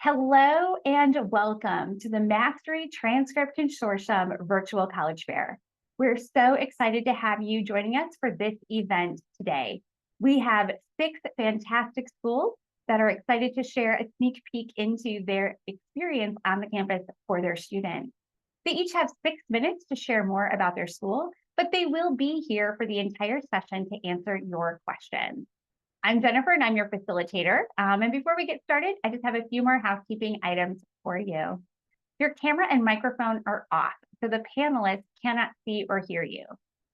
Hello and welcome to the Mastery Transcript Consortium Virtual College Fair. We're so excited to have you joining us for this event today. We have 6 fantastic schools that are excited to share a sneak peek into their experience on the campus for their students. They each have 6 minutes to share more about their school, but they will be here for the entire session to answer your questions. I'm Jennifer and I'm your facilitator. And before we get started, I just have a few more housekeeping items for you. Your camera and microphone are off, so the panelists cannot see or hear you.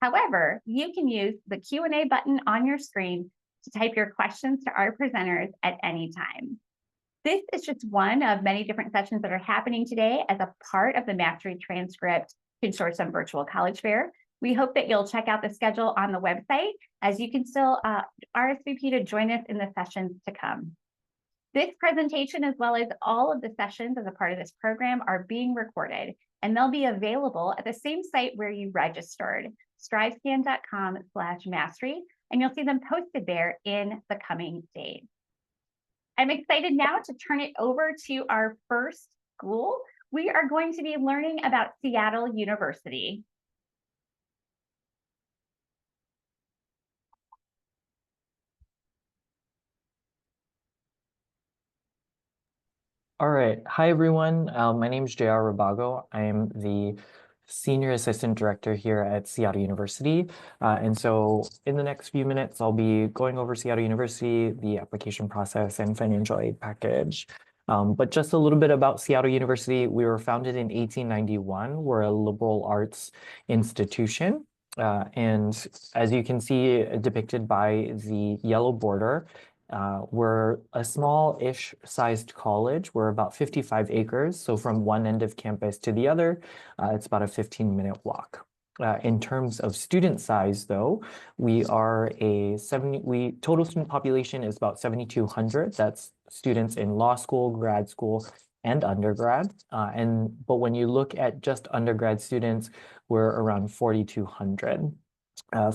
However, you can use the Q&A button on your screen to type your questions to our presenters at any time. This is just one of many different sessions that are happening today as a part of the Mastery Transcript Consortium Virtual College Fair. We hope that you'll check out the schedule on the website, as you can still RSVP to join us in the sessions to come. This presentation, as well as all of the sessions as a part of this program, are being recorded, and they'll be available at the same site where you registered, strivescan.com/mastery, and you'll see them posted there in the coming days. I'm excited now to turn it over to our first school. We are going to be learning about Seattle University. All right. Hi, everyone. My name is J.R. Rabago. I am the Senior Assistant Director here at Seattle University. And so in the next few minutes, I'll be going over Seattle University, the application process, and financial aid package. But just a little bit about Seattle University. We were founded in 1891. We're a liberal arts institution. And as you can see depicted by the yellow border, we're a small-ish sized college. We're about 55 acres. So from one end of campus to the other, it's about a 15-minute walk. In terms of student size, though, we are total student population is about 7,200. That's students in law school, grad school, and undergrad. But when you look at just undergrad students, we're around 4,200.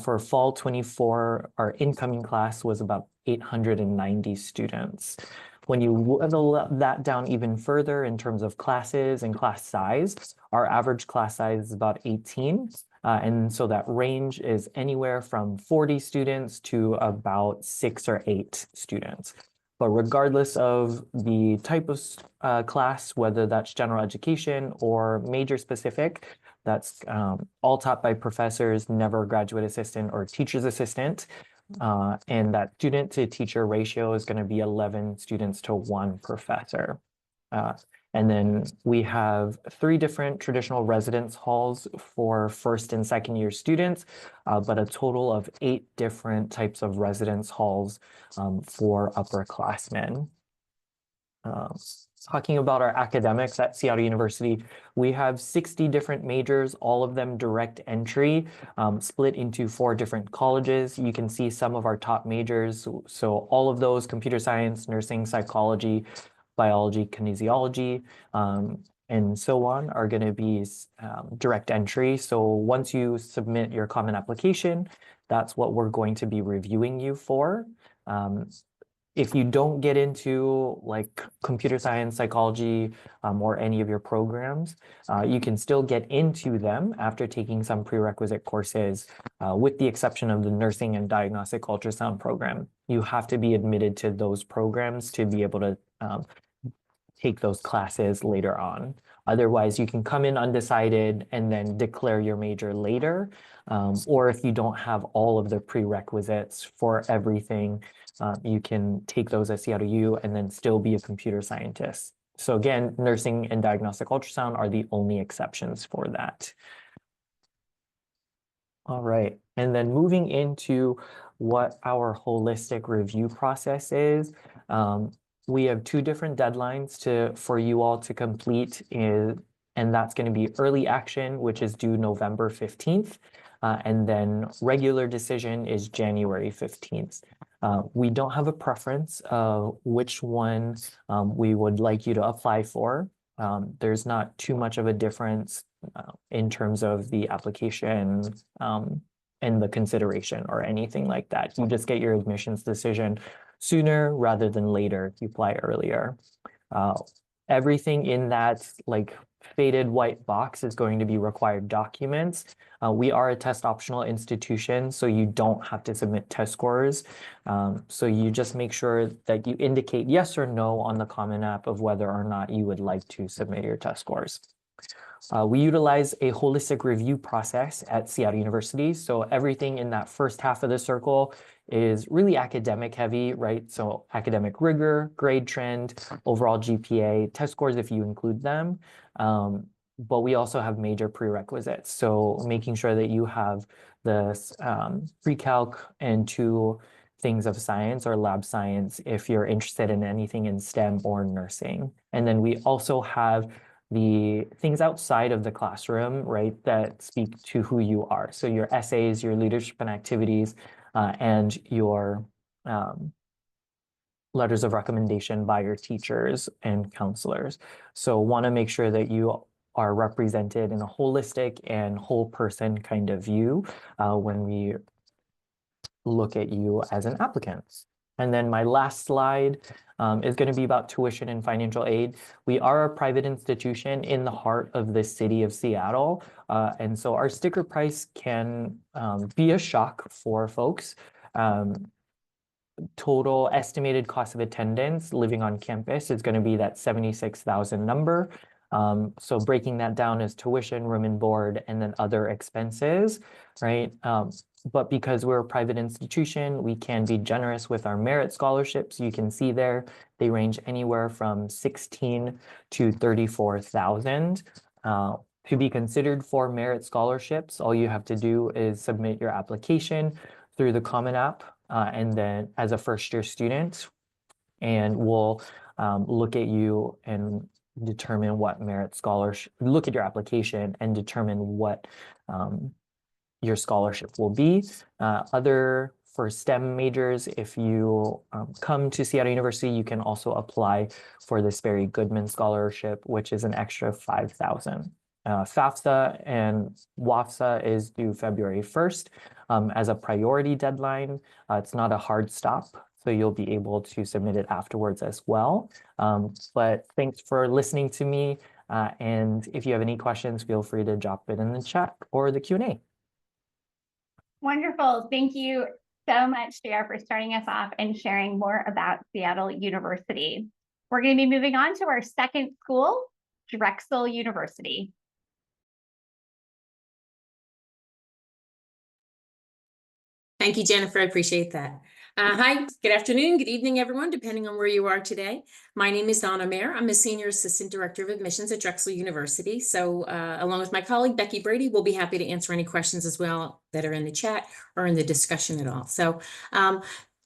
For fall 24, our incoming class was about 890 students. When you whittle that down even further in terms of classes and class size, our average class size is about 18. And so that range is anywhere from 40 students to about 6 or 8 students. But regardless of the type of class, whether that's general education or major specific, that's all taught by professors, never graduate assistant or teacher's assistant. And that student to teacher ratio is going to be 11 students to 1 professor. And then we have 3 different traditional residence halls for first and second year students, but a total of 8 different types of residence halls for upperclassmen. Talking about our academics at Seattle University, we have 60 different majors, all of them direct entry, split into 4 different colleges. You can see some of our top majors. So all of those, computer science, nursing, psychology, biology, kinesiology, and so on, are going to be direct entry. So once you submit your common application, that's what we're going to be reviewing you for. If you don't get into like computer science, psychology, or any of your programs, you can still get into them after taking some prerequisite courses, with the exception of the nursing and diagnostic ultrasound program. You have to be admitted to those programs to be able to take those classes later on. Otherwise, you can come in undecided and then declare your major later. Or if you don't have all of the prerequisites for everything, you can take those at Seattle U and then still be a computer scientist. So again, nursing and diagnostic ultrasound are the only exceptions for that. All right, and then moving into what our holistic review process is. We have 2 different deadlines for you all to complete, and that's going to be early action, which is due November 15th, and then regular decision is January 15th. We don't have a preference of which one we would like you to apply for. There's not too much of a difference in terms of the application and the consideration or anything like that. You just get your admissions decision sooner rather than later if you apply earlier. everything in that like faded white box is going to be required documents. We are a test optional institution, so you don't have to submit test scores. So you just make sure that you indicate yes or no on the Common App of whether or not you would like to submit your test scores. We utilize a holistic review process at Seattle University. So everything in that first half of the circle is really academic heavy, right? So academic rigor, grade trend, overall GPA, test scores if you include them. But we also have major prerequisites. So making sure that you have the pre-calc and 2 things of science or lab science if you're interested in anything in STEM or nursing. And then we also have the things outside of the classroom, right, that speak to who you are. So your essays, your leadership and activities, and your letters of recommendation by your teachers and counselors. So want to make sure that you are represented in a holistic and whole person kind of view when we look at you as an applicant. And then my last slide is going to be about tuition and financial aid. We are a private institution in the heart of the city of Seattle. And so our sticker price can be a shock for folks. Total estimated cost of attendance living on campus is going to be that 76,000 number. So breaking that down as tuition, room and board, and then other expenses, right? But because we're a private institution, we can be generous with our merit scholarships. You can see there, they range anywhere from 16 to 34,000. To be considered for merit scholarships, all you have to do is submit your application through the Common App, and then as a first-year student, and we'll look at you and determine what merit scholarship, look at your application and determine what your scholarship will be. For STEM majors, if you come to Seattle University, you can also apply for this Barry Goodman Scholarship, which is an extra 5,000. FAFSA and WAFSA is due February 1st as a priority deadline. It's not a hard stop, so you'll be able to submit it afterwards as well. But thanks for listening to me. And if you have any questions, feel free to drop it in the chat or the Q&A. Wonderful. Thank you so much, JR, for starting us off and sharing more about Seattle University. We're going to be moving on to our second school, Drexel University. Thank you, Jennifer. I appreciate that. Hi, good afternoon, good evening, everyone, depending on where you are today. My name is Donna Mayer. I'm a Senior Assistant Director of Admissions at Drexel University. So along with my colleague, Becky Brady, we'll be happy to answer any questions as well that are in the chat or in the discussion at all. So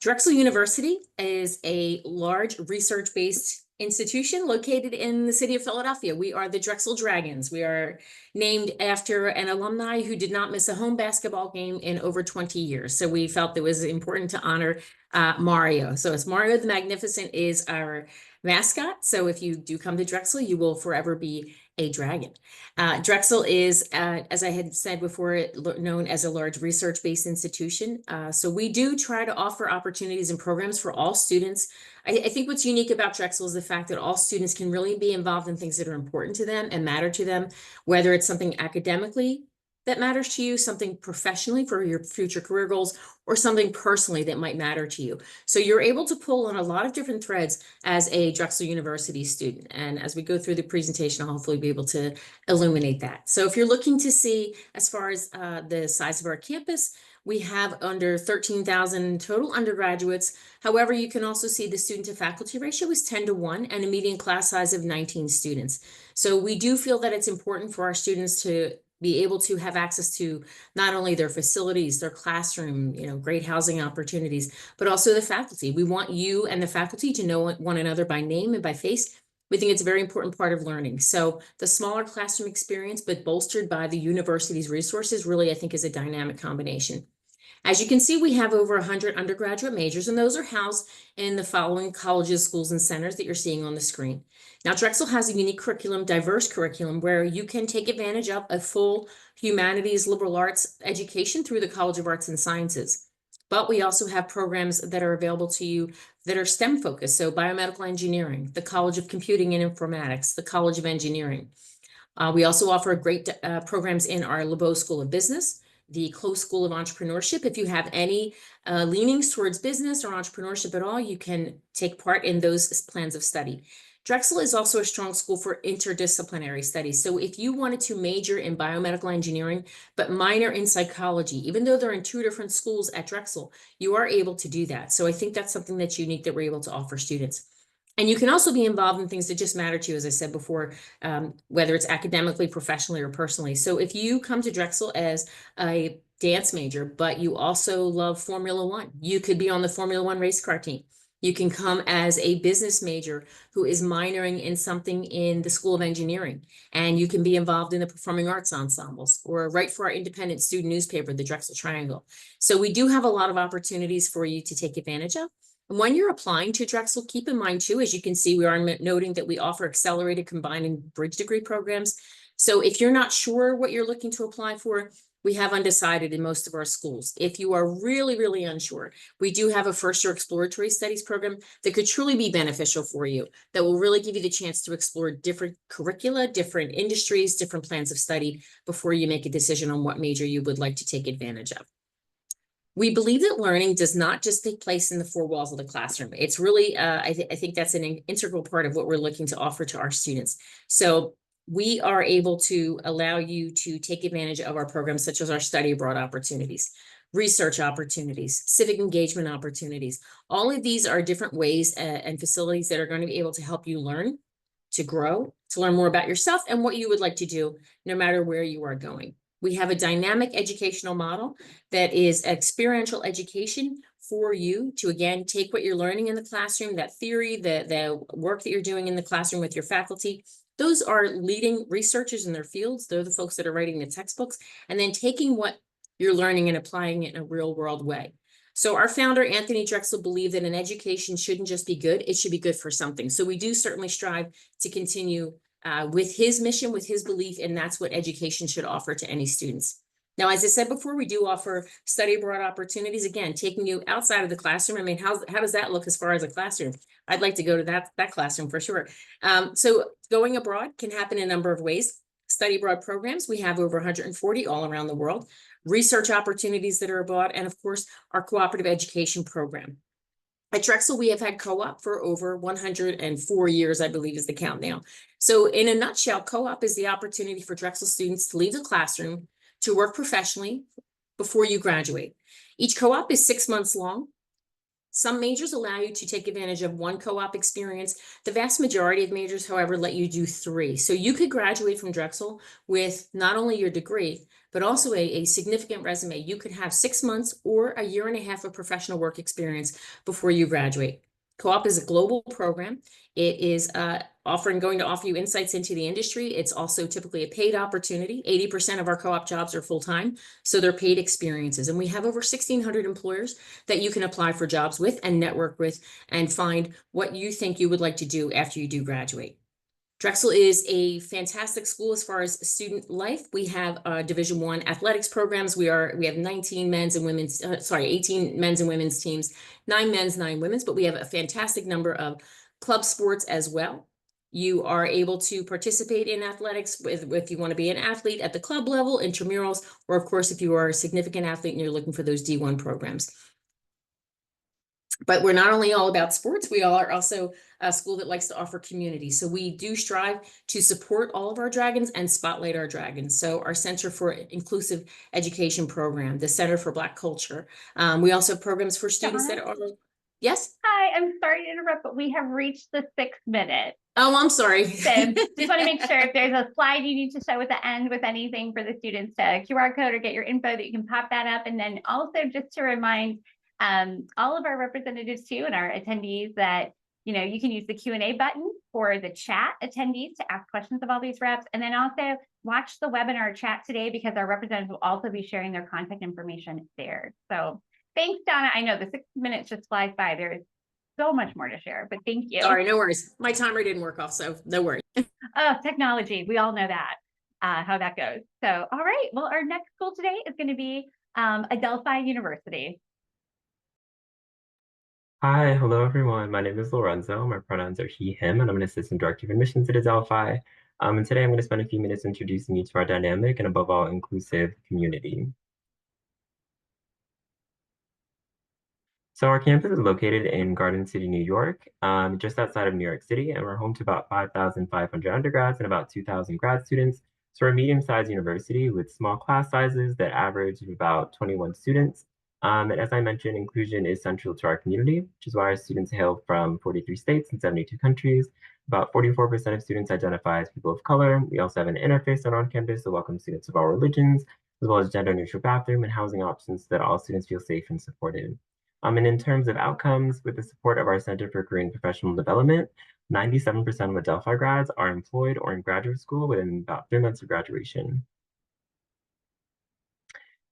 Drexel University is a large research-based institution located in the city of Philadelphia. We are the Drexel Dragons. We are named after an alumni who did not miss a home basketball game in over 20 years. So we felt it was important to honor Mario. So it's Mario the Magnificent is our mascot. So if you do come to Drexel, you will forever be a dragon. Drexel is, as I had said before, known as a large research-based institution. So we do try to offer opportunities and programs for all students. I think what's unique about Drexel is the fact that all students can really be involved in things that are important to them and matter to them, whether it's something academically that matters to you, something professionally for your future career goals, or something personally that might matter to you. So you're able to pull on a lot of different threads as a Drexel University student. And as we go through the presentation, I'll hopefully be able to illuminate that. So if you're looking to see, as far as the size of our campus, we have under 13,000 total undergraduates. However, you can also see the student to faculty ratio is 10:1 and a median class size of 19 students. So we do feel that it's important for our students to be able to have access to not only their facilities, their classroom, great housing opportunities, but also the faculty. We want you and the faculty to know one another by name and by face. We think it's a very important part of learning. So the smaller classroom experience, but bolstered by the university's resources, really, I think, is a dynamic combination. As you can see, we have over 100 undergraduate majors, and those are housed in the following colleges, schools, and centers that you're seeing on the screen. Now, Drexel has a unique curriculum, diverse curriculum, where you can take advantage of a full humanities, liberal arts education through the College of Arts and Sciences. But we also have programs that are available to you that are STEM focused. So biomedical engineering, the College of Computing and Informatics, the College of Engineering. We also offer great programs in our LeBeau School of Business, the Close School of Entrepreneurship. If you have any leanings towards business or entrepreneurship at all, you can take part in those plans of study. Drexel is also a strong school for interdisciplinary studies. So if you wanted to major in biomedical engineering, but minor in psychology, even though they're in two different schools at Drexel, you are able to do that. So I think that's something that's unique that we're able to offer students. And you can also be involved in things that just matter to you, as I said before, whether it's academically, professionally, or personally. So if you come to Drexel as a dance major, but you also love Formula One, you could be on the Formula One race car team. You can come as a business major who is minoring in something in the School of Engineering, and you can be involved in the performing arts ensembles or write for our independent student newspaper, the Drexel Triangle. So we do have a lot of opportunities for you to take advantage of. And when you're applying to Drexel, keep in mind too, as you can see, we are noting that we offer accelerated, combined, and bridge degree programs. So if you're not sure what you're looking to apply for, we have undecided in most of our schools. If you are really, really unsure, we do have a first-year exploratory studies program that could truly be beneficial for you, that will really give you the chance to explore different curricula, different industries, different plans of study before you make a decision on what major you would like to take advantage of. We believe that learning does not just take place in the four walls of the classroom. It's really, I think that's an integral part of what we're looking to offer to our students. So we are able to allow you to take advantage of our programs, such as our study abroad opportunities, research opportunities, civic engagement opportunities. All of these are different ways and facilities that are going to be able to help you learn, to grow, to learn more about yourself and what you would like to do, no matter where you are going. We have a dynamic educational model that is experiential education for you to, again, take what you're learning in the classroom, that theory, the work that you're doing in the classroom with your faculty. Those are leading researchers in their fields. They're the folks that are writing the textbooks, and then taking what you're learning and applying it in a real world way. So our founder, Anthony Drexel, believed that an education shouldn't just be good, it should be good for something. So we do certainly strive to continue with his mission, with his belief, and that's what education should offer to any students. Now, as I said before, we do offer study abroad opportunities, again, taking you outside of the classroom. I mean, how does that look as far as a classroom? I'd like to go to that classroom for sure. So going abroad can happen in a number of ways. Study abroad programs, we have over 140 all around the world. Research opportunities that are abroad, and of course, our cooperative education program. At Drexel, we have had co-op for over 104 years, I believe is the count now. So in a nutshell, co-op is the opportunity for Drexel students to leave the classroom to work professionally before you graduate. Each co-op is 6 months long. Some majors allow you to take advantage of one co-op experience. The vast majority of majors, however, let you do 3. So you could graduate from Drexel with not only your degree, but also a significant resume. You could have 6 months or a year and a half of professional work experience before you graduate. Co-op is a global program. It is going to offer you insights into the industry. It's also typically a paid opportunity. 80% of our co-op jobs are full-time, so they're paid experiences. And we have over 1,600 employers that you can apply for jobs with and network with and find what you think you would like to do after you do graduate. Drexel is a fantastic school as far as student life. We have Division I athletics programs. We have 18 men's and women's teams, 9 men's, 9 women's, but we have a fantastic number of club sports as well. You are able to participate in athletics if you want to be an athlete at the club level, intramurals, or of course, if you are a significant athlete and you're looking for those D1 programs. But we're not only all about sports, we are also a school that likes to offer community. So we do strive to support all of our dragons and spotlight our dragons. So our Center for Inclusive Education program, the Center for Black Culture. We also have programs for students that are, yes? Hi, I'm sorry to interrupt, but we have reached the 6 minute. Oh, I'm sorry. So just want to make sure if there's a slide you need to show at the end with anything for the students to QR code or get your info that you can pop that up. And then also just to remind all of our representatives too and our attendees that, you know, you can use the Q&A button for the chat attendees to ask questions of all these reps. And then also watch the webinar chat today because our representatives will also be sharing their contact information there. So thanks, Donna. I know the 6 minutes just flies by. There is so much more to share, but thank you. Sorry, no worries. My timer didn't work off, so no worries. Oh, technology. We all know that, how that goes. So, all right. Well, our next school today is going to be Adelphi University. Hi, hello everyone. My name is Lorenzo. My pronouns are he, him, and I'm an assistant director of admissions at Adelphi. And today I'm going to spend a few minutes introducing you to our dynamic and above all inclusive community. So our campus is located in Garden City, New York, just outside of New York City, and we're home to about 5,500 undergrads and about 2,000 grad students. So we're a medium-sized university with small class sizes that average about 21 students. And as I mentioned, inclusion is central to our community, which is why our students hail from 43 states and 72 countries. About 44% of students identify as people of color. We also have an interface on campus to welcome students of all religions, as well as gender-neutral bathroom and housing options so that all students feel safe and supported. And in terms of outcomes, with the support of our Center for Career and Professional Development, 97% of Adelphi grads are employed or in graduate school within about 3 months of graduation.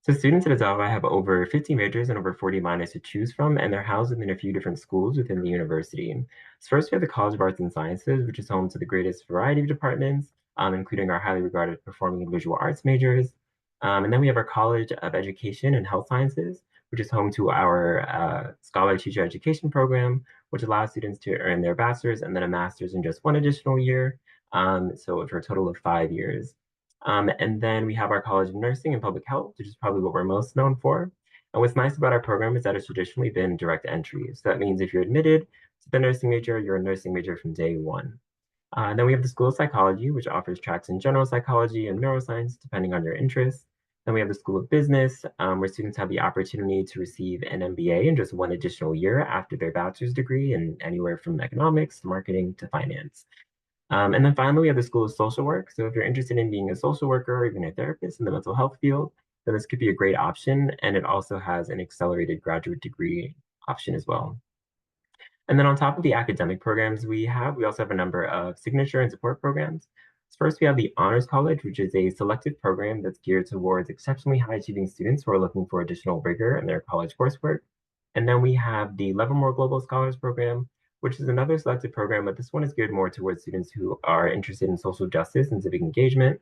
So students at Adelphi have over 50 majors and over 40 minors to choose from, and they're housed within a few different schools within the university. So first, we have the College of Arts and Sciences, which is home to the greatest variety of departments, including our highly regarded performing and visual arts majors. And then we have our College of Education and Health Sciences, which is home to our Scholar Teacher Education program, which allows students to earn their bachelor's and then a master's in just one additional year, so for a total of 5 years. And then we have our College of Nursing and Public Health, which is probably what we're most known for. And what's nice about our program is that it's traditionally been direct entry. So that means if you're admitted to the nursing major, you're a nursing major from day one. And then we have the School of Psychology, which offers tracks in general psychology and neuroscience, depending on your interests. Then we have the School of Business, where students have the opportunity to receive an MBA in just one additional year after their bachelor's degree in anywhere from economics, marketing, to finance. And then finally, we have the School of Social Work. So if you're interested in being a social worker or even a therapist in the mental health field, then this could be a great option. And it also has an accelerated graduate degree option as well. And then on top of the academic programs we also have a number of signature and support programs. First, we have the Honors College, which is a selective program that's geared towards exceptionally high achieving students who are looking for additional rigor in their college coursework. And then we have the Livermore Global Scholars Program, which is another selected program, but this one is geared more towards students who are interested in social justice and civic engagement.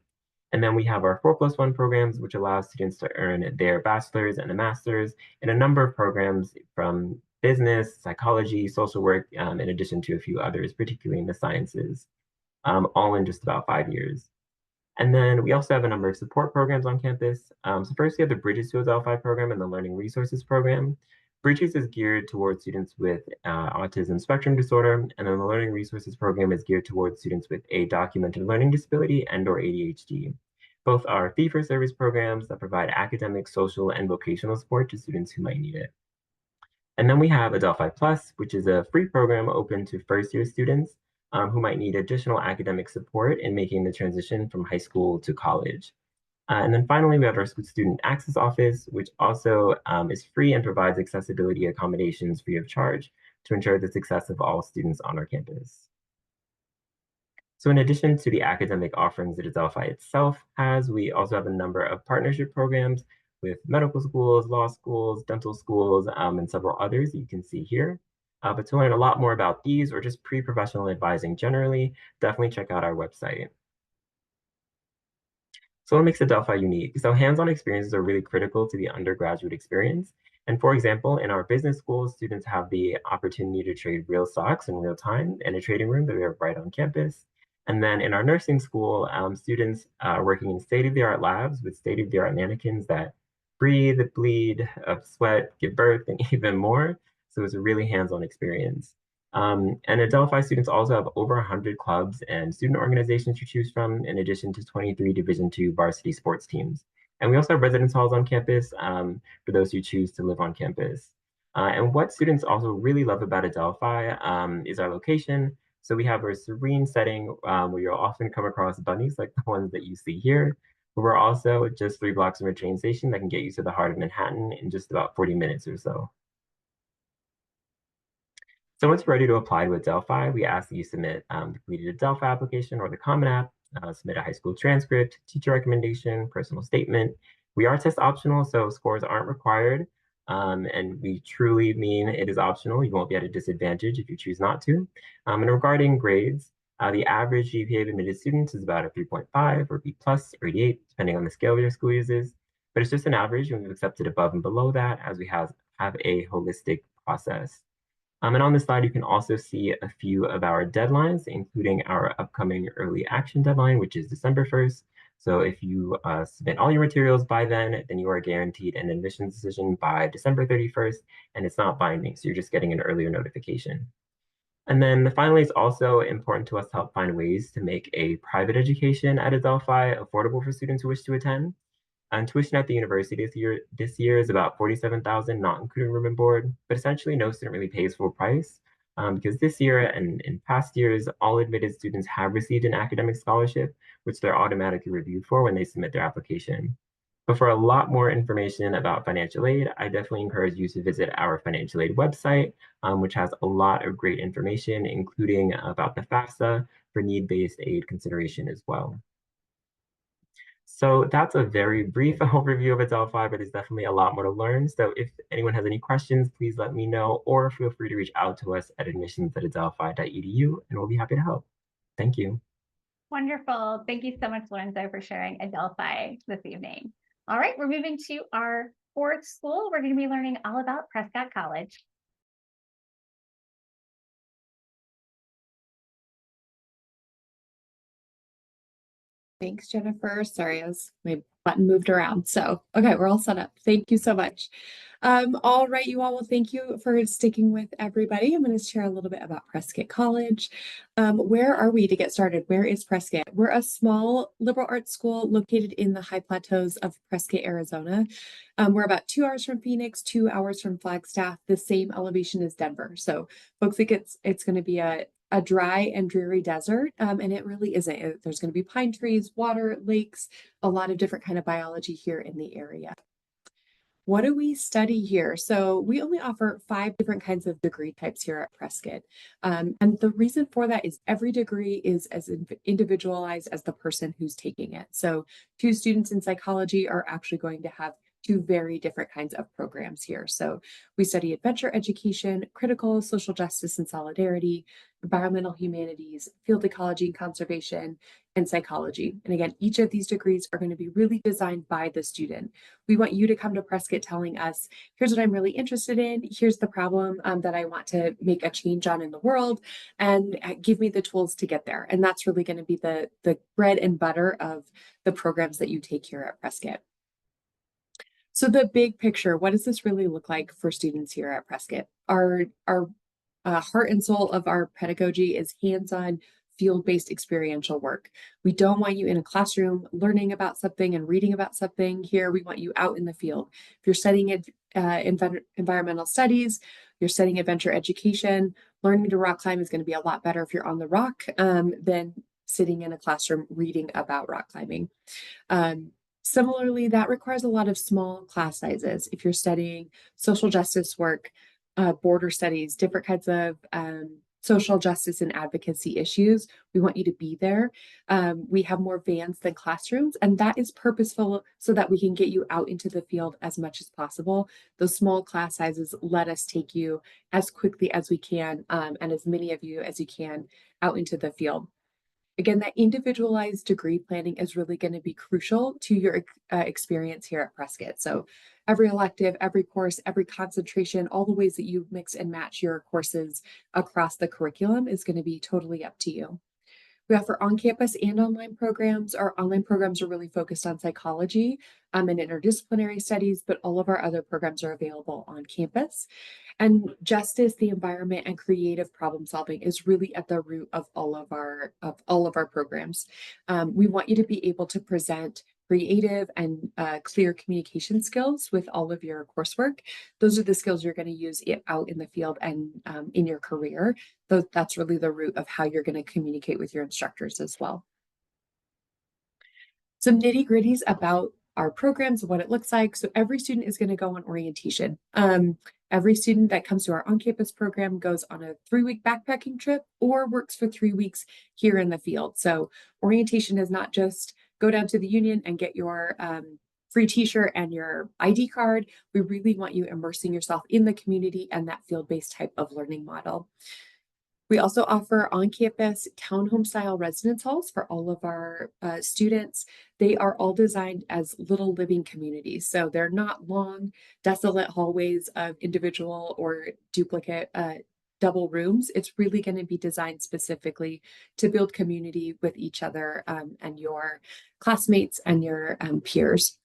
And then we have our 4+1 programs, which allow students to earn their bachelor's and a master's in a number of programs from business, psychology, social work, in addition to a few others, particularly in the sciences, all in just about 5 years. And then we also have a number of support programs on campus. So first we have the Bridges to Adelphi program and the Learning Resources program. Bridges is geared towards students with autism spectrum disorder, and then the Learning Resources program is geared towards students with a documented learning disability and/or ADHD. Both are fee-for-service programs that provide academic, social, and vocational support to students who might need it. And then we have Adelphi Plus, which is a free program open to first-year students who might need additional academic support in making the transition from high school to college. And then finally, we have our Student Access Office, which also is free and provides accessibility accommodations free of charge to ensure the success of all students on our campus. So in addition to the academic offerings that Adelphi itself has, we also have a number of partnership programs with medical schools, law schools, dental schools, and several others that you can see here. But to learn a lot more about these or just pre-professional advising generally, definitely check out our website. So what makes Adelphi unique? So hands-on experiences are really critical to the undergraduate experience. And for example, in our business schools, students have the opportunity to trade real stocks in real time in a trading room that we have right on campus. And then in our nursing school, students are working in state-of-the-art labs with state-of-the-art mannequins that breathe, bleed, sweat, give birth, and even more. So it's a really hands-on experience. And Adelphi students also have over 100 clubs and student organizations to choose from, in addition to 23 Division II varsity sports teams. And we also have residence halls on campus for those who choose to live on campus. And what students also really love about Adelphi is our location. So we have a serene setting where you'll often come across bunnies like the ones that you see here. But we're also just 3 blocks from a train station that can get you to the heart of Manhattan in just about 40 minutes or so. So once you're ready to apply to Adelphi, we ask that you submit the completed Adelphi application or the Common App, submit a high school transcript, teacher recommendation, personal statement. We are test optional, so scores aren't required. And we truly mean it is optional. You won't be at a disadvantage if you choose not to. And regarding grades, the average GPA of admitted students is about a 3.5 or B plus or 88, depending on the scale your school uses. But it's just an average, and we've accepted above and below that as we have a holistic process. And on this slide, you can also see a few of our deadlines, including our upcoming early action deadline, which is December 1st. So if you submit all your materials by then you are guaranteed an admissions decision by December 31st, and it's not binding, so you're just getting an earlier notification. And then finally, it's also important to us to help find ways to make a private education at Adelphi affordable for students who wish to attend. And tuition at the university this year is about $47,000, not including room and board, but essentially no student really pays full price. Because this year and in past years, all admitted students have received an academic scholarship, which they're automatically reviewed for when they submit their application. But for a lot more information about financial aid, I definitely encourage you to visit our financial aid website, which has a lot of great information, including about the FAFSA for need-based aid consideration as well. So that's a very brief overview of Adelphi, but there's definitely a lot more to learn. So if anyone has any questions, please let me know, or feel free to reach out to us at admissions@adelphi.edu, and we'll be happy to help. Thank you. Wonderful. Thank you so much, Lorenzo, for sharing Adelphi this evening. All right, we're moving to our fourth school. We're going to be learning all about Prescott College. Thanks, Jennifer. Sorry, my button moved around. So, okay, we're all set up. Thank you so much. All right, you all. Well, thank you for sticking with everybody. I'm going to share a little bit about Prescott College. Where are we to get started? Where is Prescott? We're a small liberal arts school located in the high plateaus of Prescott, Arizona. We're about 2 hours from Phoenix, 2 hours from Flagstaff, the same elevation as Denver. So folks think it's going to be a dry and dreary desert, and it really isn't. There's going to be pine trees, water, lakes, a lot of different kind of biology here in the area. What do we study here? So we only offer 5 different kinds of degree types here at Prescott. And the reason for that is every degree is as individualized as the person who's taking it. So 2 students in psychology are actually going to have 2 very different kinds of programs here. So we study adventure education, critical social justice and solidarity, environmental humanities, field ecology and conservation, and psychology. And again, each of these degrees are going to be really designed by the student. We want you to come to Prescott telling us, here's what I'm really interested in, here's the problem that I want to make a change on in the world, and give me the tools to get there. And that's really going to be the bread and butter of the programs that you take here at Prescott. So the big picture, what does this really look like for students here at Prescott? Our heart and soul of our pedagogy is hands-on, field-based experiential work. We don't want you in a classroom learning about something and reading about something. Here, we want you out in the field. If you're studying environmental studies, you're studying adventure education, learning to rock climb is going to be a lot better if you're on the rock than sitting in a classroom reading about rock climbing. Similarly, that requires a lot of small class sizes. If you're studying social justice work, border studies, different kinds of social justice and advocacy issues, we want you to be there. We have more vans than classrooms, and that is purposeful so that we can get you out into the field as much as possible. Those small class sizes let us take you as quickly as we can and as many of you as you can out into the field. Again, that individualized degree planning is really going to be crucial to your experience here at Prescott. So every elective, every course, every concentration, all the ways that you mix and match your courses across the curriculum is going to be totally up to you. We offer on-campus and online programs. Our online programs are really focused on psychology and interdisciplinary studies, but all of our other programs are available on campus. And justice, the environment, and creative problem solving is really at the root of all of our programs. We want you to be able to present creative and clear communication skills with all of your coursework. Those are the skills you're going to use out in the field and in your career. That's really the root of how you're going to communicate with your instructors as well. Some nitty-gritties about our programs, what it looks like. So every student is going to go on orientation. Every student that comes to our on-campus program goes on a 3-week backpacking trip or works for 3 weeks here in the field. So orientation is not just go down to the union and get your free t-shirt and your ID card. We really want you immersing yourself in the community and that field-based type of learning model. We also offer on-campus townhome style residence halls for all of our students. They are all designed as little living communities. So they're not long, desolate hallways of individual or duplicate double rooms. It's really going to be designed specifically to build community with each other and your classmates and your peers.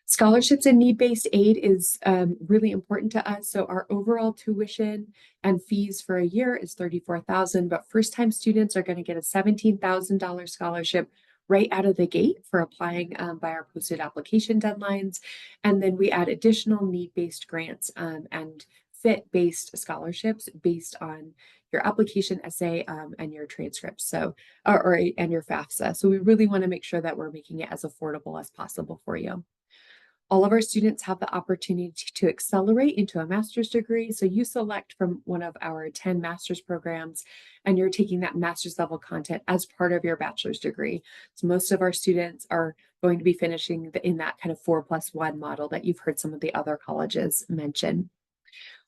Scholarships and need-based aid is really important to us. So our overall tuition and fees for a year is $34,000, but first-time students are going to get a $17,000 scholarship right out of the gate for applying by our posted application deadlines. And then we add additional need-based grants and fit-based scholarships based on your application essay and your transcripts, so and your FAFSA. So we really want to make sure that we're making it as affordable as possible for you. All of our students have the opportunity to accelerate into a master's degree. So you select from one of our 10 master's programs, and you're taking that master's level content as part of your bachelor's degree. So most of our students are going to be finishing in that kind of 4+1 model that you've heard some of the other colleges mention.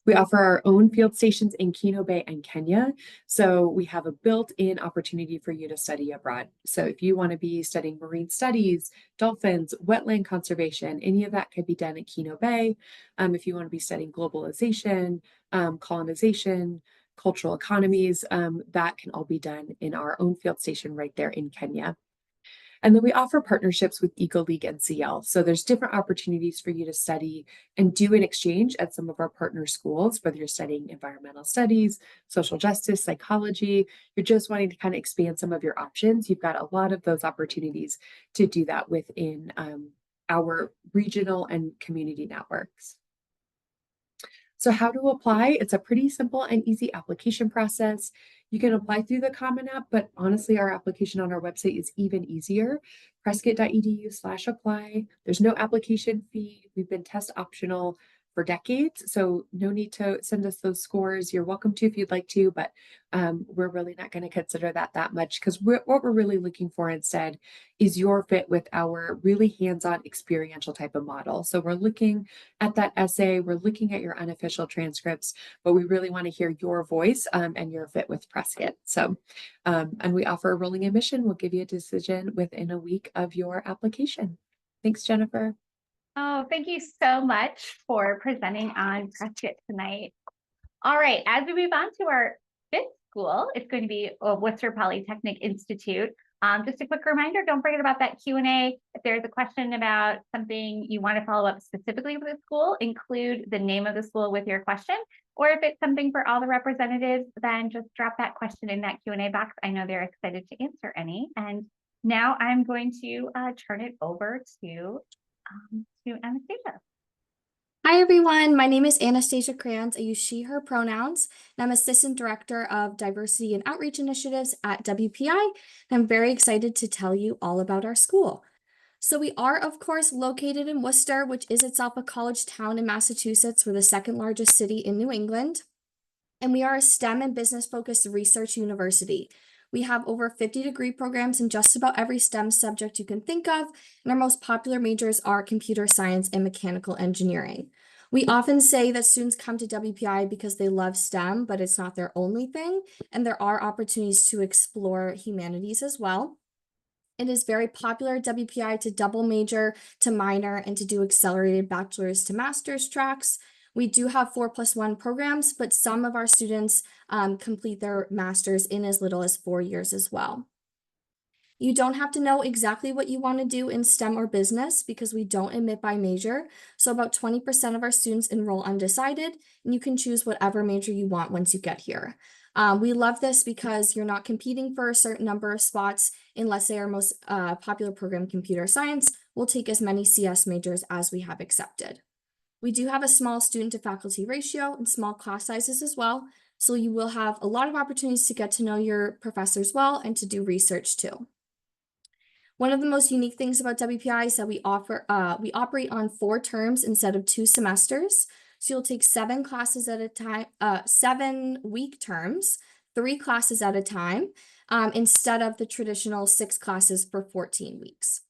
We offer our own field stations in Keno Bay and Kenya. So we have a built-in opportunity for you to study abroad. So if you want to be studying marine studies, dolphins, wetland conservation, any of that could be done at Keno Bay. If you want to be studying globalization, colonization, cultural economies, that can all be done in our own field station right there in Kenya. And then we offer partnerships with Eagle League and CL. So there's different opportunities for you to study and do an exchange at some of our partner schools, whether you're studying environmental studies, social justice, psychology, you're just wanting to kind of expand some of your options. You've got a lot of those opportunities to do that within our regional and community networks. So how to apply? It's a pretty simple and easy application process. You can apply through the Common App, but honestly, our application on our website is even easier. Prescott.edu/apply. There's no application fee. We've been test optional for decades, so no need to send us those scores. You're welcome to if you'd like to, but we're really not going to consider that much, because what we're really looking for instead is your fit with our really hands-on experiential type of model. So we're looking at that essay, we're looking at your unofficial transcripts, but we really want to hear your voice and your fit with Prescott. So, and we offer a rolling admission. We'll give you a decision within a week of your application. Thanks, Jennifer. Oh, thank you so much for presenting on Prescott tonight. All right, as we move on to our fifth school, it's going to be Worcester Polytechnic Institute. Just a quick reminder, don't forget about that Q&A. If there's a question about something you want to follow up specifically with the school, include the name of the school with your question. Or if it's something for all the representatives, then just drop that question in that Q&A box. I know they're excited to answer any. And now I'm going to turn it over to Anastasia. Hi everyone, my name is Anastasia Kranz. I use she, her pronouns, and I'm Assistant Director of Diversity and Outreach Initiatives at WPI, and I'm very excited to tell you all about our school. So we are, of course, located in Worcester, which is itself a college town in Massachusetts. We're the second largest city in New England, and we are a STEM and business-focused research university. We have over 50 degree programs in just about every STEM subject you can think of, and our most popular majors are computer science and mechanical engineering. We often say that students come to WPI because they love STEM, but it's not their only thing, and there are opportunities to explore humanities as well. It is very popular at WPI to double major to minor and to do accelerated bachelor's to master's tracks. We do have 4+1 programs, but some of our students complete their master's in as little as 4 years as well. You don't have to know exactly what you want to do in STEM or business because we don't admit by major. So about 20% of our students enroll undecided, and you can choose whatever major you want once you get here. We love this because you're not competing for a certain number of spots. In, let's say, our most popular program, computer science, we'll take as many CS majors as we have accepted. We do have a small student to faculty ratio and small class sizes as well. So you will have a lot of opportunities to get to know your professors well and to do research too. One of the most unique things about WPI is that we operate on 4 terms instead of 2 semesters. So you'll take 7 classes at a time, 7-week terms, 3 classes at a time, instead of the traditional 6 classes for 14 weeks.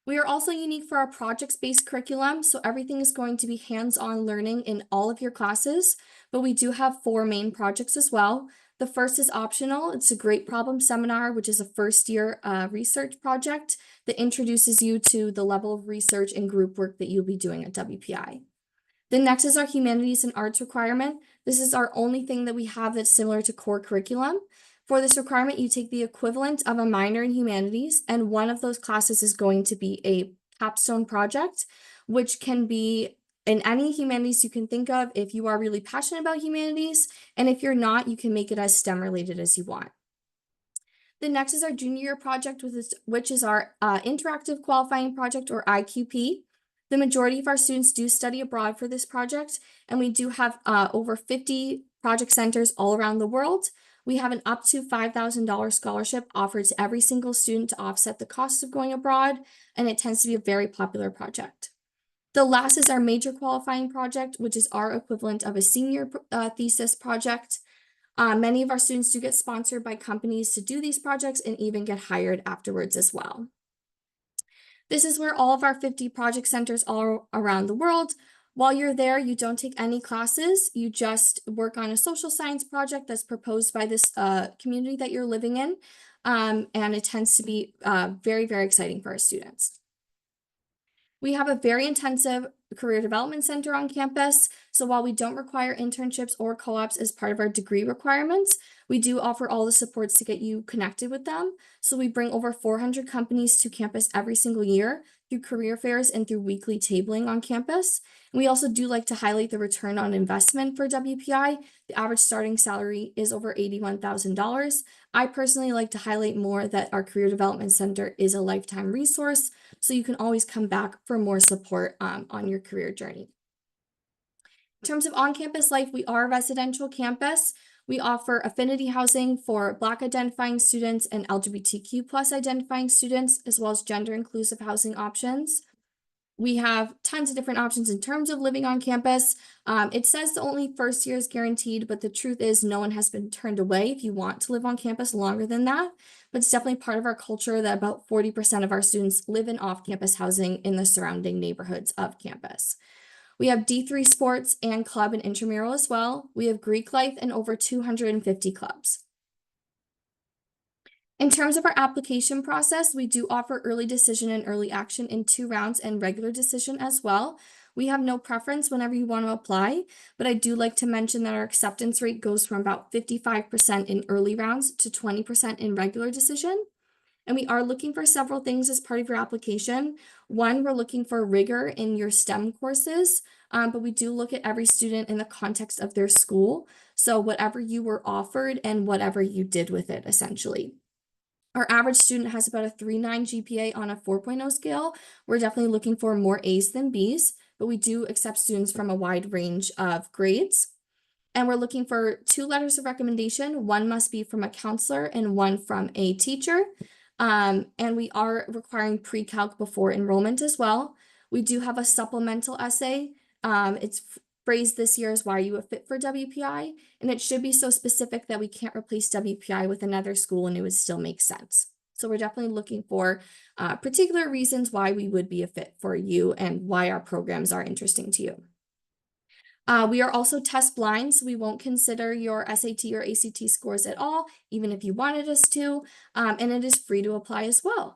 We are also unique for our projects-based curriculum, so everything is going to be hands-on learning in all of your classes, but we do have 4 main projects as well. The first is optional. It's a great problem seminar, which is a first-year research project that introduces you to the level of research and group work that you'll be doing at WPI. The next is our humanities and arts requirement. This is our only thing that we have that's similar to core curriculum. For this requirement, you take the equivalent of a minor in humanities, and one of those classes is going to be a capstone project, which can be in any humanities you can think of if you are really passionate about humanities, and if you're not, you can make it as STEM related as you want. The next is our junior year project, which is our interactive qualifying project, or IQP. The majority of our students do study abroad for this project, and we do have over 50 project centers all around the world. We have an up to $5,000 scholarship offered to every single student to offset the cost of going abroad, and it tends to be a very popular project. The last is our major qualifying project, which is our equivalent of a senior thesis project. Many of our students do get sponsored by companies to do these projects and even get hired afterwards as well. This is where all of our 50 project centers all around the world. While you're there, you don't take any classes. You just work on a social science project that's proposed by this community that you're living in. And it tends to be very, very exciting for our students. We have a very intensive career development center on campus. So while we don't require internships or co-ops as part of our degree requirements, we do offer all the supports to get you connected with them. So we bring over 400 companies to campus every single year through career fairs and through weekly tabling on campus. And we also do like to highlight the return on investment for WPI. The average starting salary is over $81,000. I personally like to highlight more that our Career Development Center is a lifetime resource, so you can always come back for more support on your career journey. In terms of on-campus life, we are a residential campus. We offer affinity housing for Black identifying students and LGBTQ plus identifying students, as well as gender inclusive housing options. We have tons of different options in terms of living on campus. It says the only first year is guaranteed, but the truth is no one has been turned away if you want to live on campus longer than that. But it's definitely part of our culture that about 40% of our students live in off-campus housing in the surrounding neighborhoods of campus. We have D3 sports and club and intramural as well. We have Greek life and over 250 clubs. In terms of our application process, we do offer early decision and early action in 2 rounds and regular decision as well. We have no preference whenever you want to apply, but I do like to mention that our acceptance rate goes from about 55% in early rounds to 20% in regular decision. And we are looking for several things as part of your application. One, we're looking for rigor in your STEM courses, but we do look at every student in the context of their school. So whatever you were offered and whatever you did with it, essentially. Our average student has about a 3.9 GPA on a 4.0 scale. We're definitely looking for more A's than B's, but we do accept students from a wide range of grades. And we're looking for 2 letters of recommendation. One must be from a counselor and one from a teacher. And we are requiring pre-calc before enrollment as well. We do have a supplemental essay. It's phrased this year as why are you a fit for WPI? And it should be so specific that we can't replace WPI with another school and it would still make sense. So we're definitely looking for particular reasons why we would be a fit for you and why our programs are interesting to you. We are also test blind, so we won't consider your SAT or ACT scores at all, even if you wanted us to, and it is free to apply as well.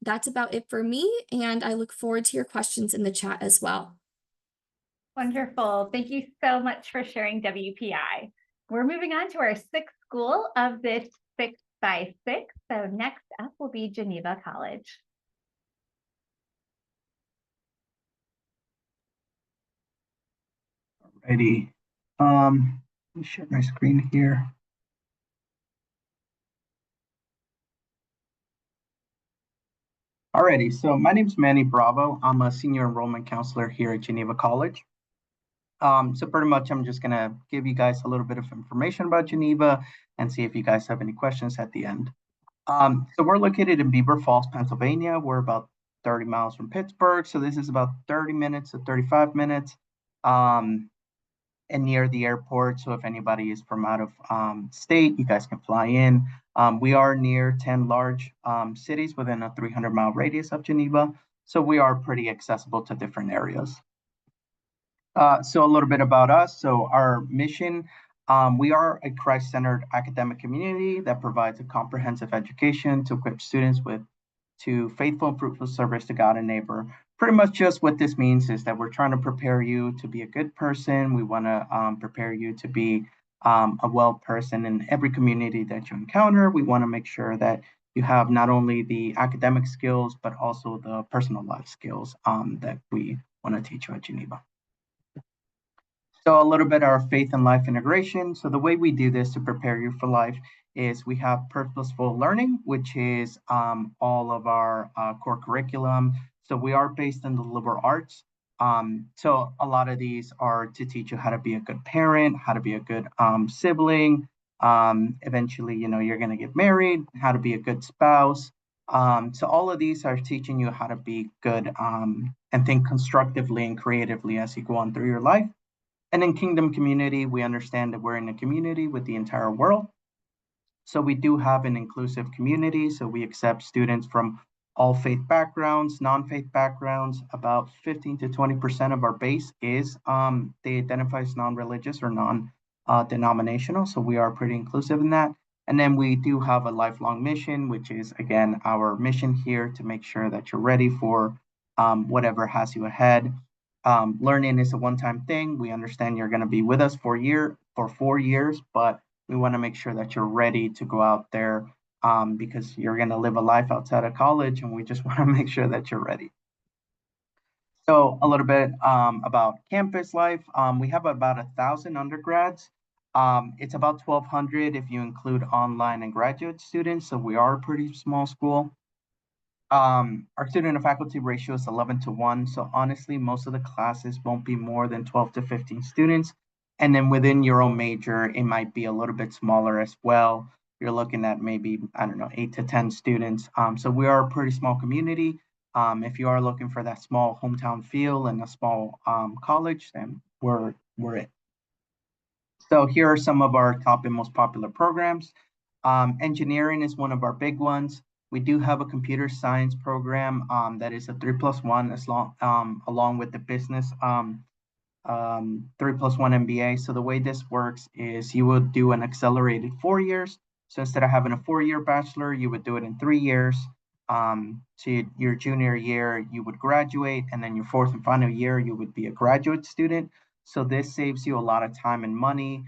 That's about it for me, and I look forward to your questions in the chat as well. Wonderful. Thank you so much for sharing WPI. We're moving on to our 6th school of this 6x6. So next up will be Geneva College. Alrighty. Let me share my screen here. Alrighty, so my name is Manny Bravo. I'm a senior enrollment counselor here at Geneva College. So pretty much I'm just gonna give you guys a little bit of information about Geneva and see if you guys have any questions at the end. So we're located in Beaver Falls, Pennsylvania. We're about 30 miles from Pittsburgh. So this is about 30 minutes to 35 minutes. And near the airport. So if anybody is from out of state, you guys can fly in. We are near 10 large cities within a 300-mile radius of Geneva. So we are pretty accessible to different areas. So a little bit about us. So our mission, we are a Christ-centered academic community that provides a comprehensive education to equip students to faithful and fruitful service to God and neighbor, pretty much just what this means is that we're trying to prepare you to be a good person. We want to prepare you to be a well person in every community that you encounter. We want to make sure that you have not only the academic skills, but also the personal life skills that we want to teach you at Geneva. So a little bit of our faith and life integration. So the way we do this to prepare you for life is we have purposeful learning, which is all of our core curriculum. So we are based in the liberal arts. So a lot of these are to teach you how to be a good parent, how to be a good sibling. Eventually, you're going to get married, how to be a good spouse. So all of these are teaching you how to be good and think constructively and creatively as you go on through your life. And in Kingdom Community, we understand that we're in a community with the entire world. So we do have an inclusive community. So we accept students from all faith backgrounds, non-faith backgrounds. About 15 to 20% of our base is they identify as non-religious or non-denominational. So we are pretty inclusive in that. And then we do have a lifelong mission, which is, again, our mission here to make sure that you're ready for whatever has you ahead. Learning is a one-time thing. We understand you're going to be with us for 4 years, but we want to make sure that you're ready to go out there because you're going to live a life outside of college, and we just want to make sure that you're ready. So a little bit about campus life. We have about 1,000 undergrads. It's about 1,200 if you include online and graduate students, so we are a pretty small school. Our student to faculty ratio is 11:1. So honestly, most of the classes won't be more than 12 to 15 students. And then within your own major, it might be a little bit smaller as well. You're looking at maybe, 8 to 10 students. So we are a pretty small community. If you are looking for that small hometown feel and a small college, then we're it. So here are some of our top and most popular programs. Engineering is one of our big ones. We do have a computer science program that is a 3+1 along with the business 3+1 MBA. So the way this works is you would do an accelerated 4 years. So instead of having a 4-year bachelor, you would do it in 3 years. So your junior year, you would graduate, and then your 4th and final year, you would be a graduate student. So this saves you a lot of time and money.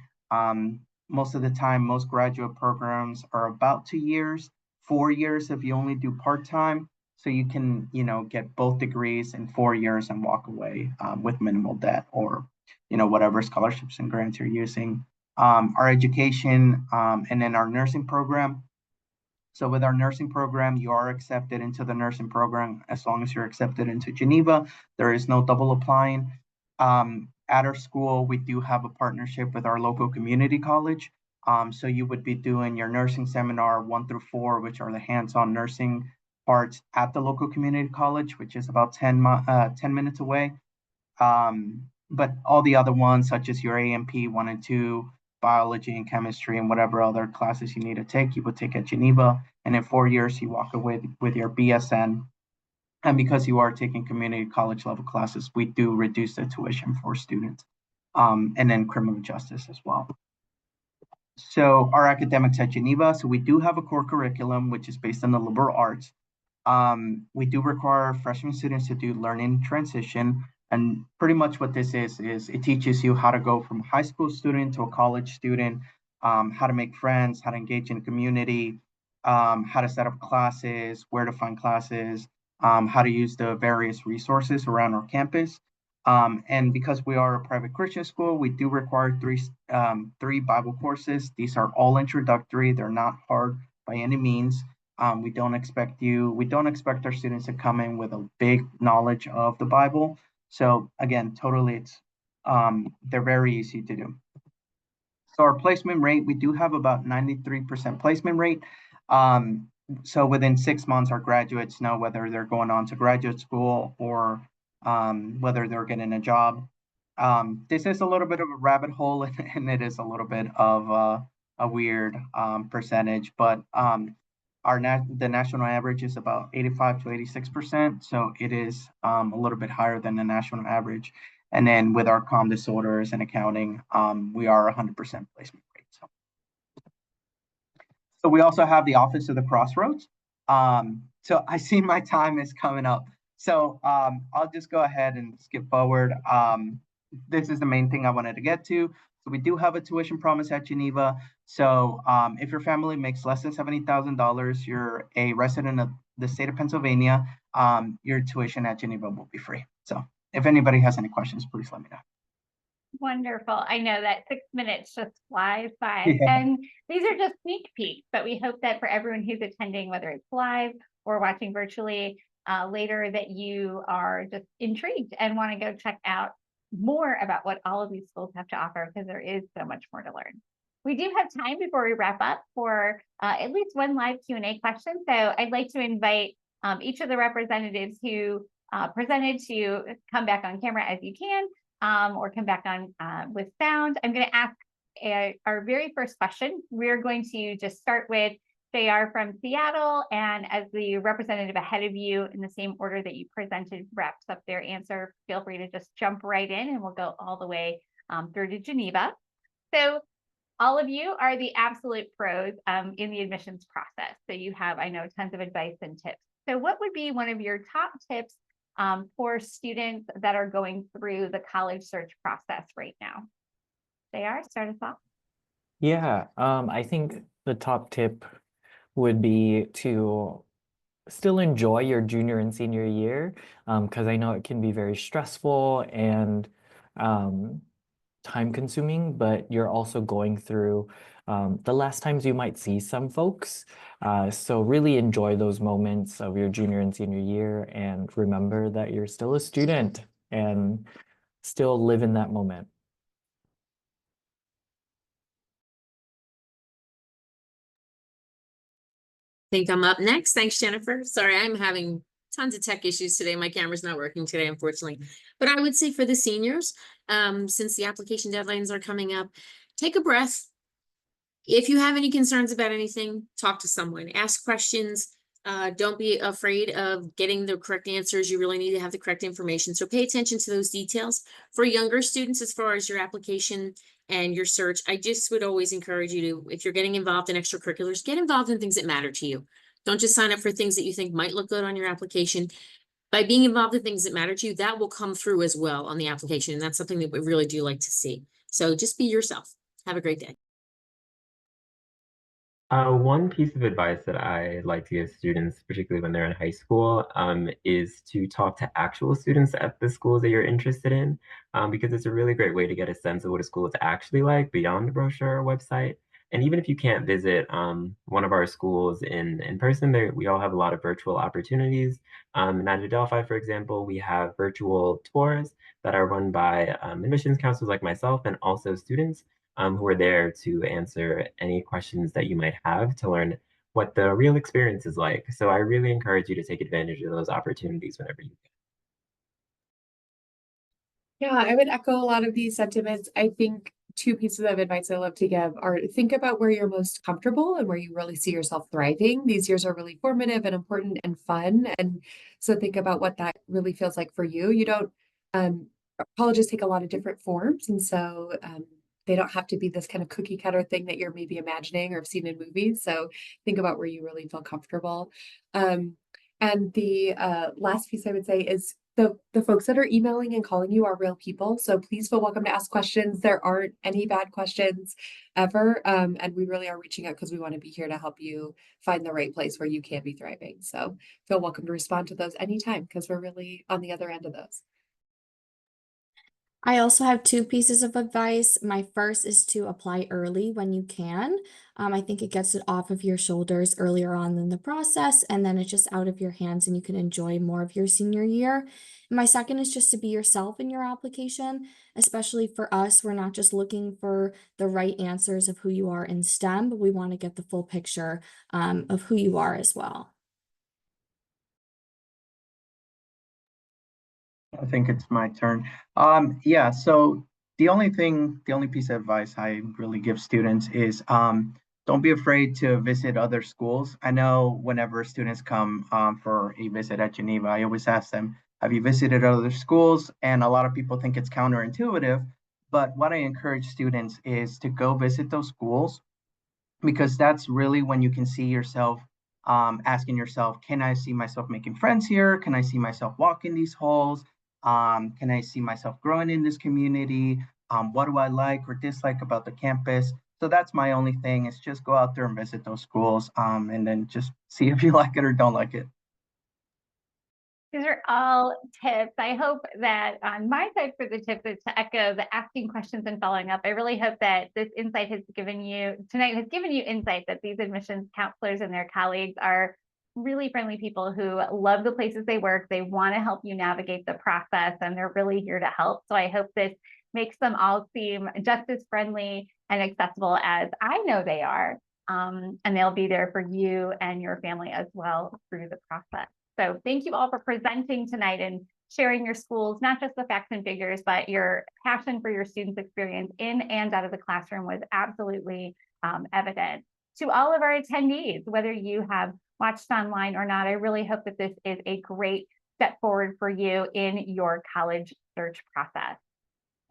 Most of the time, most graduate programs are about 2 years. 4 years if you only do part-time, so you can get both degrees in 4 years and walk away with minimal debt or whatever scholarships and grants you're using. Our education and then our nursing program. So with our nursing program, you are accepted into the nursing program as long as you're accepted into Geneva. There is no double applying. At our school, we do have a partnership with our local community college. So you would be doing your nursing seminar 1 through 4, which are the hands-on nursing parts at the local community college, which is about 10 minutes away. But all the other ones, such as your A&P 1 and 2, biology and chemistry, and whatever other classes you need to take, you would take at Geneva. And in 4 years, you walk away with your BSN. And because you are taking community college level classes, we do reduce the tuition for students. And then criminal justice as well. So our academics at Geneva, so we do have a core curriculum, which is based on the liberal arts. We do require freshman students to do learning transition. And pretty much what this is it teaches you how to go from a high school student to a college student, how to make friends, how to engage in community, how to set up classes, where to find classes, how to use the various resources around our campus. And because we are a private Christian school, we do require three Bible courses. These are all introductory. They're not hard by any means. We don't expect our students to come in with a big knowledge of the Bible. So again, totally, they're very easy to do. So our placement rate, we do have about 93% placement rate. So within 6 months, our graduates know whether they're going on to graduate school or whether they're getting a job. This is a little bit of a rabbit hole, and it is a little bit of a weird percentage, but the national average is about 85 to 86%, so it is a little bit higher than the national average. And then with our comm disorders and accounting, we are 100% placement rate. So we also have the Office of the Crossroads. So I see my time is coming up. So I'll just go ahead and skip forward. This is the main thing I wanted to get to. So we do have a tuition promise at Geneva. So if your family makes less than $70,000, you're a resident of the state of Pennsylvania, your tuition at Geneva will be free. So if anybody has any questions, please let me know. Wonderful. I know that 6 minutes just flies by. Yeah. And these are just sneak peeks, but we hope that for everyone who's attending, whether it's live or watching virtually later, that you are just intrigued and want to go check out more about what all of these schools have to offer, because there is so much more to learn. We do have time before we wrap up for at least one live Q&A question. So I'd like to invite each of the representatives who presented to come back on camera as you can, or come back on with sound. I'm going to ask our very first question. We're going to just start with JR from Seattle, and as the representative ahead of you, in the same order that you presented, wraps up their answer, feel free to just jump right in and we'll go all the way through to Geneva. So all of you are the absolute pros in the admissions process. So you have, I know, tons of advice and tips. So what would be one of your top tips for students that are going through the college search process right now? JR, start us off. Yeah, I think the top tip would be to still enjoy your junior and senior year, because I know it can be very stressful and time consuming, but you're also going through the last times you might see some folks. So really enjoy those moments of your junior and senior year, and remember that you're still a student and still live in that moment. Think I'm up next. Thanks, Jennifer. Sorry, I'm having tons of tech issues today. My camera's not working today, unfortunately. But I would say for the seniors, since the application deadlines are coming up, take a breath. If you have any concerns about anything, talk to someone, ask questions. Don't be afraid of getting the correct answers. You really need to have the correct information. So pay attention to those details. For younger students, as far as your application and your search, I just would always encourage you to, if you're getting involved in extracurriculars, get involved in things that matter to you. Don't just sign up for things that you think might look good on your application. By being involved in things that matter to you, that will come through as well on the application. And that's something that we really do like to see. So just be yourself. Have a great day. One piece of advice that I like to give students, particularly when they're in high school, is to talk to actual students at the schools that you're interested in, because it's a really great way to get a sense of what a school is actually like beyond the brochure or website. And even if you can't visit one of our schools in person, we all have a lot of virtual opportunities. And at Adelphi, for example, we have virtual tours that are run by admissions counselors like myself, and also students who are there to answer any questions that you might have to learn what the real experience is like. So I really encourage you to take advantage of those opportunities whenever you can. Yeah, I would echo a lot of these sentiments. I think two pieces of advice I love to give are think about where you're most comfortable and where you really see yourself thriving. These years are really formative and important and fun. And so think about what that really feels like for you. You don't, colleges take a lot of different forms. And so they don't have to be this kind of cookie cutter thing that you're maybe imagining or have seen in movies. So think about where you really feel comfortable. And the last piece I would say is the folks that are emailing and calling you are real people. So please feel welcome to ask questions. There aren't any bad questions ever. And we really are reaching out because we want to be here to help you find the right place where you can be thriving. So feel welcome to respond to those anytime, because we're really on the other end of those. I also have two pieces of advice. My first is to apply early when you can. I think it gets it off of your shoulders earlier on in the process, and then it's just out of your hands and you can enjoy more of your senior year. And my second is just to be yourself in your application, especially for us. We're not just looking for the right answers of who you are in STEM, but we want to get the full picture of who you are as well. I think it's my turn. Yeah, so the only piece of advice I really give students is don't be afraid to visit other schools. I know whenever students come for a visit at Geneva, I always ask them, have you visited other schools? And a lot of people think it's counterintuitive, but what I encourage students is to go visit those schools, because that's really when you can see yourself asking yourself, can I see myself making friends here? Can I see myself walking these halls? Can I see myself growing in this community? What do I like or dislike about the campus? So that's my only thing, is just go out there and visit those schools, and then just see if you like it or don't like it. These are all tips. I hope that on my side for the tips is to echo the asking questions and following up. I really hope that this insight has given you insight that these admissions counselors and their colleagues are really friendly people who love the places they work. They want to help you navigate the process, and they're really here to help. So I hope this makes them all seem just as friendly and accessible as I know they are. And they'll be there for you and your family as well through the process. So thank you all for presenting tonight and sharing your schools, not just the facts and figures, but your passion for your students' experience in and out of the classroom was absolutely evident. To all of our attendees, whether you have watched online or not, I really hope that this is a great step forward for you in your college search process.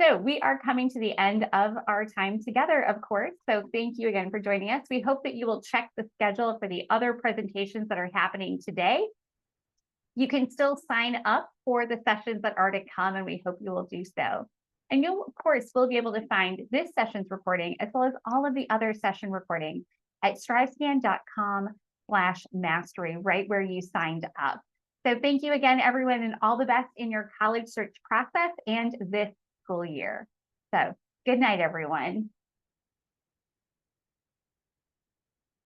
So we are coming to the end of our time together, of course. So thank you again for joining us. We hope that you will check the schedule for the other presentations that are happening today. You can still sign up for the sessions that are to come, and we hope you will do so. And you'll, of course, will be able to find this session's recording as well as all of the other session recordings at strivescan.com/mastery, right where you signed up. So thank you again, everyone, and all the best in your college search process and this school year. So good night, everyone.